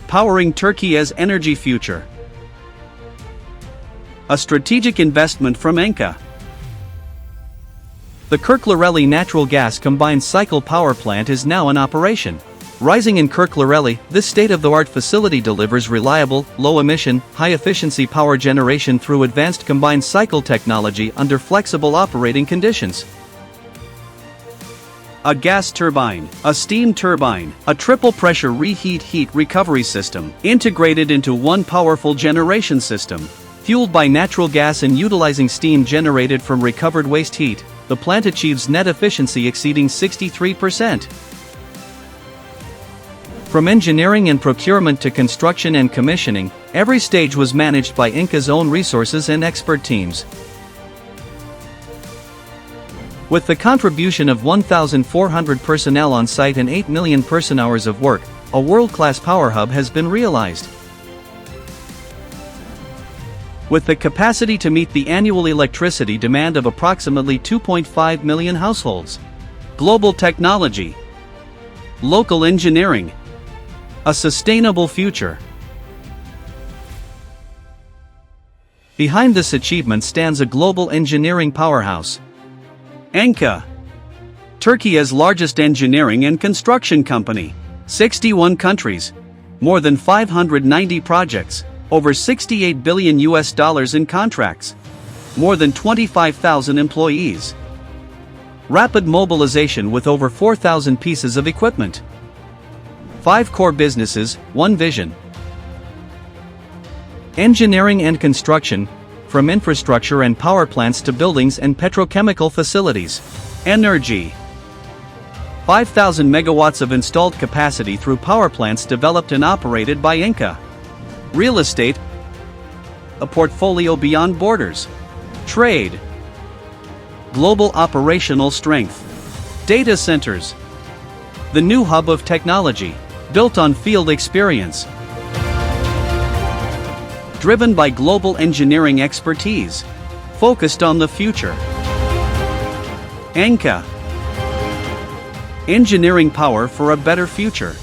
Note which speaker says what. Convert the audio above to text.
Speaker 1: powering Turkey's energy future. A strategic investment from ENKA. The Kırklareli natural gas combined cycle power plant is now in operation. Rising in Kırklareli, this state-of-the-art facility delivers reliable, low-emission, high-efficiency power generation through advanced combined cycle technology under flexible operating conditions. A gas turbine, a steam turbine, a triple-pressure reheat heat recovery system, integrated into one powerful generation system. Fueled by natural gas and utilizing steam generated from recovered waste heat, the plant achieves net efficiency exceeding 63%. From engineering and procurement to construction and commissioning, every stage was managed by ENKA's own resources and expert teams. With the contribution of 1,400 personnel on site and 8 million person-hours of work, a world-class power hub has been realized. With the capacity to meet the annual electricity demand of approximately 2.5 million households. Global technology. Local engineering. A sustainable future. Behind this achievement stands a global engineering powerhouse. ENKA. Turkey's largest engineering and construction company. 61 countries. More than 590 projects. Over $68 billion in contracts. More than 25,000 employees. Rapid mobilization with over 4,000 pieces of equipment. 5 core businesses, 1 vision. Engineering and construction, from infrastructure and power plants to buildings and petrochemical facilities. Energy. 5,000 megawatts of installed capacity through power plants developed and operated by ENKA. Real estate. A portfolio beyond borders. Trade. Global operational strength. Data centers. The new hub of technology. Built on field experience. Driven by global engineering expertise. Focused on the future. ENKA. Engineering power for a better future.